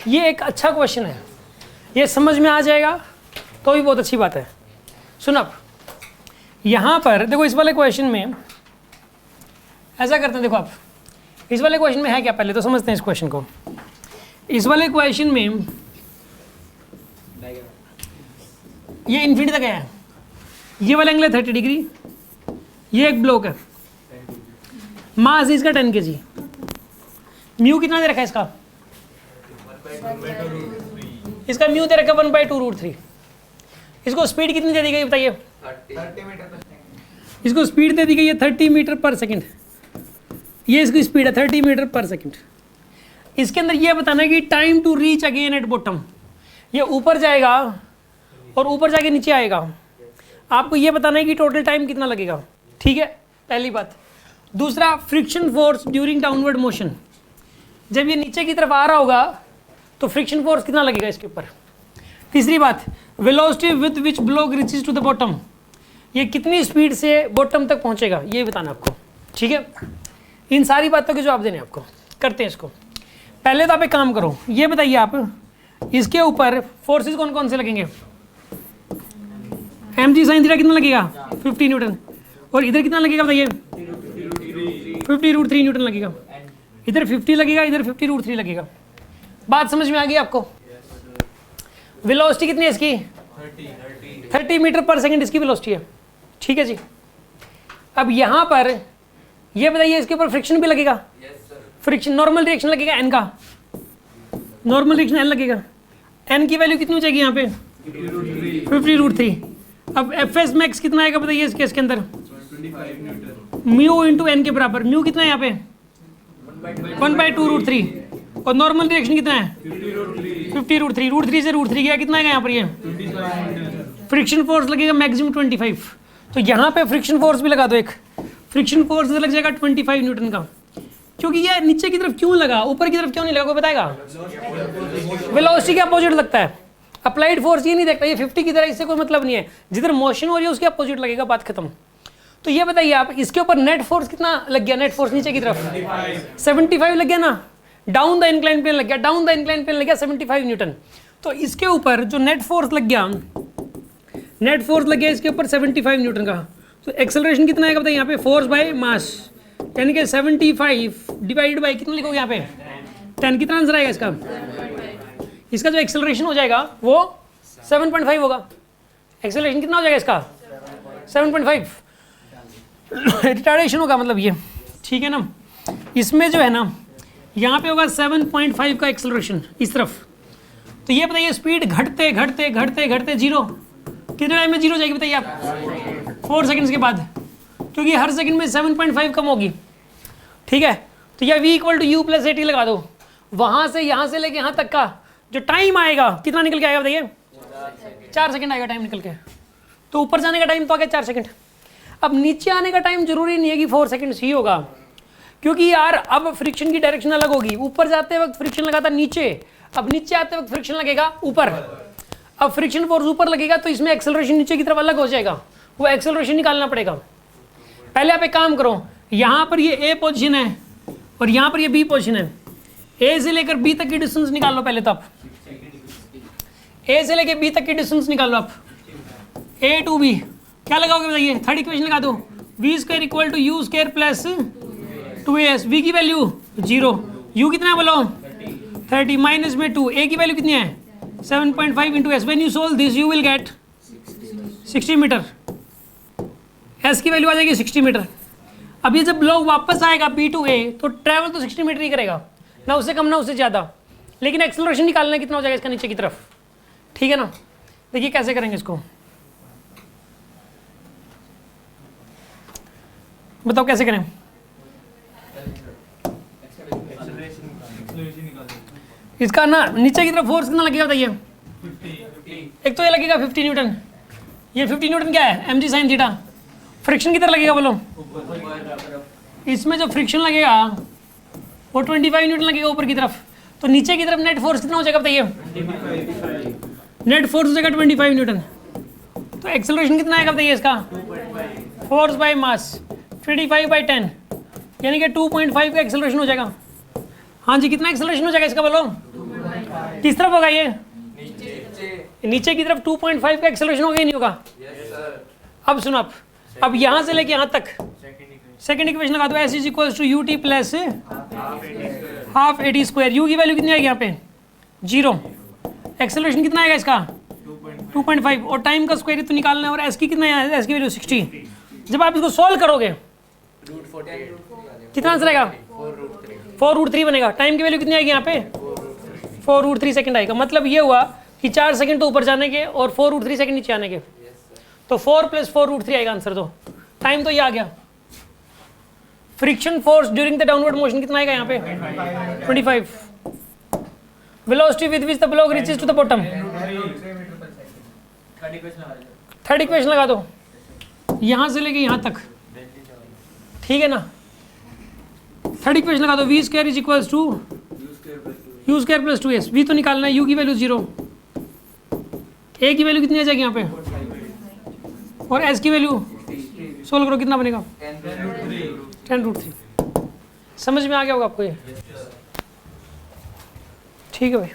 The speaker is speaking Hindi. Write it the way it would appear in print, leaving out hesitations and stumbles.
ये एक अच्छा क्वेश्चन है, ये समझ में आ जाएगा तो भी बहुत अच्छी बात है। सुन अब यहाँ पर देखो, इस वाले क्वेश्चन में ऐसा करते हैं, देखो आप इस वाले क्वेश्चन में है क्या, पहले तो समझते हैं इस क्वेश्चन को। इस वाले क्वेश्चन में ये इन्फिनिटी तक है, ये वाला एंगल है 30 डिग्री, ये एक ब्लॉक है, मास इसका 10 kg, म्यू कितना दे रखा है इसका, इसका म्यू दे रखा 1/2√3। इसको स्पीड कितनी दे दी गई बताइए, 30 मीटर। इसको स्पीड दे दी गई है 30 मीटर पर सेकंड, ये इसकी स्पीड है 30 मीटर पर सेकंड। इसके अंदर ये बताना है कि time to reach again at bottom, ये ऊपर जाएगा और ऊपर जाके नीचे आएगा, आपको ये बताना है कि टोटल टाइम कितना लगेगा। ठीक है, पहली बात। दूसरा, friction force during downward motion, जब ये नीचे की तरफ आ रहा होगा तो फ्रिक्शन फोर्स कितना लगेगा इसके ऊपर। तीसरी बात, velocity with which block reaches to the bottom, ये कितनी स्पीड से बॉटम तक पहुंचेगा, ये बताना आपको। ठीक है, इन सारी बातों के जवाब देने आपको। करते हैं इसको। पहले तो आप एक काम करो, ये बताइए आप इसके ऊपर फोर्सेस कौन कौन से लगेंगे। mg sin थीटा कितना लगेगा 50 न्यूटन, और इधर कितना लगेगा बताइए 50√3 न्यूटन लगेगा। इधर 50 लगेगा, इधर 50√3 लगेगा। बात समझ में आ गई आपको। वेलोसिटी कितनी है इसकी 30 मीटर पर सेकंड इसकी वेलोसिटी है। ठीक है जी। अब यहाँ पर ये बताइए इसके ऊपर फ्रिक्शन भी लगेगा। फ्रिक्शन नॉर्मल रिएक्शन लगेगा n का, नॉर्मल रिएक्शन n लगेगा। n की वैल्यू कितनी हो जाएगी यहाँ पे 50√3। अब एफएस मैक्स कितना आएगा बताइए इस केस के अंदर, म्यू इंटू एन के बराबर। म्यू कितना है यहाँ पे 1/2√3, और नॉर्मल रिएक्शन कितना है 50√3। √3 से √3 गया, कितना आएगा यहाँ पर ये फ्रिक्शन फोर्स लगेगा मैक्सिमम 25। तो यहाँ पे फ्रिक्शन फोर्स भी लगा दो एक, फ्रिक्शन फोर्स लग जाएगा 25 न्यूटन का। क्योंकि ये नीचे की तरफ क्यों लगा, ऊपर की तरफ क्यों नहीं लगा, कोई बताएगा। वेलोसिटी के अपोजिट लगता है, अप्लाइड फोर्स ये नहीं देखता, ये 50 की तरह, इससे कोई मतलब नहीं है। जिधर मोशन हो रही है उसके अपोजिट लगेगा, बात खत्म। तो ये बताइए आप इसके ऊपर नेट फोर्स कितना लग गया, नेट फोर्स नीचे की तरफ 75 लग गया ना, डाउन द इंक्लाइन प्लेन लग गया, डाउन द इंक्लाइन प्लेन लग गया 75 न्यूटन। तो इसके ऊपर जो नेट फोर्स लग गया, नेट फोर्स लग गया इसके ऊपर 75 न्यूटन का। तो एक्सेलरेशन कितना आएगा बताइए यहाँ पे, फोर्स बाय मास, यानी कि 75 डिवाइडेड बाय कितना लिखोगे यहाँ पे 10। कितना आंसर आएगा इसका, इसका जो एक्सेलरेशन हो जाएगा वो 7.5 होगा। एक्सेलरेशन कितना हो जाएगा इसका 7.5, रिटार्डेशन होगा मतलब ये। ठीक है ना, इसमें जो है ना यहाँ पे होगा 7.5 का एक्सेलरेशन इस तरफ। तो ये बताइए स्पीड घटते घटते घटते घटते जीरो, कितने टाइम में जीरो जाएगी बताइए आप 4 सेकंड्स के बाद, क्योंकि हर सेकंड में 7.5 कम होगी। ठीक है, तो यह v = u + at लगा दो। वहाँ से लेके यहाँ तक का जो टाइम आएगा कितना निकल के आएगा बताइए 4 सेकंड आएगा टाइम निकल के। तो ऊपर जाने का टाइम तो आ गया 4 सेकंड। अब नीचे आने का टाइम जरूरी नहीं है कि 4 सेकंड्स ही होगा, क्योंकि यार अब फ्रिक्शन की डायरेक्शन अलग होगी। ऊपर जाते वक्त फ्रिक्शन लगा था नीचे, अब नीचे आते वक्त फ्रिक्शन लगेगा ऊपर। अब फ्रिक्शन फोर्स ऊपर लगेगा तो इसमें एक्सेलरेशन नीचे की तरफ अलग हो जाएगा, वो एक्सेलरेशन निकालना पड़ेगा। पहले आप एक काम करो, यहाँ पर ये ए पोजीशन है और यहाँ पर ये बी पोजीशन है। ए से लेकर बी तक की डिस्टेंस निकाल लो पहले, तो आप ए से लेकर बी तक की डिस्टेंस निकाल लो आप, ए टू बी। क्या लगाओगे बताइए, थर्ड इक्वेशन लगा दो, v² = u² + 2as। v की वैल्यू 0, u कितना है बोलो 30, माइनस में 2, a की वैल्यू कितनी है 7.5 × s। When you solve this you will get 60 metre, s की वैल्यू आ जाएगी 60 मीटर। अब ये जब ब्लॉक वापस आएगा b to a तो ट्रैवल तो 60 मीटर ही करेगा, ना उससे कम ना उससे ज़्यादा, लेकिन एक्सेलरेशन निकालना कितना हो जाएगा इसका नीचे की तरफ। ठीक है ना, देखिए कैसे करेंगे इसको, बताओ कैसे करें। इसका ना नीचे की तरफ फोर्स कितना लगेगा बताइए, एक तो ये लगेगा 50 न्यूटन, ये 50 न्यूटन क्या है mg sin थीटा। फ्रिक्शन कितना लगेगा बोलो, इसमें जो फ्रिक्शन लगेगा वो 25 न्यूटन लगेगा ऊपर की तरफ। तो नीचे की तरफ नेट फोर्स कितना हो जाएगा बताइए, नेट फोर्स हो जाएगा 25 न्यूटन। तो एक्सेलरेशन कितना आएगा बताइए इसका, फोर्स बाय मास 25/10, यानी कि 2.5 का एक्सेलरेशन हो जाएगा। हाँ जी, कितना एक्सेलरेशन हो जाएगा इसका बोलो किस तरफ होगा ये? नीचे की तरफ 2.5 का एक्सेलरेशन होगा ही नहीं होगा? अब सुनो, अब यहां से लेके यहां तक सेकंड इक्वेशन लगा दो, s is equal to ut plus half a t square. U की वैल्यू कितनी आएगी यहाँ पे? 0। एक्सेलरेशन कितना आएगा इसका? 2.5 और टाइम का स्क्वायर तो निकालना है, और s की कितना है? s की वैल्यू 60। जब आप इसको सॉल्व करोगे कितना आंसर आएगा? 4√3 बनेगा। टाइम की वैल्यू कितनी आएगी यहाँ पे? 4√3 सेकंड आएगा। मतलब ये हुआ कि 4 सेकंड तो ऊपर जाने के और 4√3 सेकंड नीचे आने के, तो 4 + 4√3 आएगा आंसर। तो टाइम तो ये आ गया। Friction force during the downward motion कितना आएगा यहाँ पे? 25। Velocity with which the block reaches to the bottom. Third equation लगा दो यहां से लेके यहां तक, ठीक है ना? थर्ड इक्वेशन लगा दो, v square is equals to u square plus 2s। v तो निकालना है, u की वैल्यू 0, a की वैल्यू कितनी आ जाएगी यहाँ पे, और s की वैल्यू सोल्व करो कितना बनेगा? 10√3। समझ में आ गया होगा आपको ये? ठीक है भाई।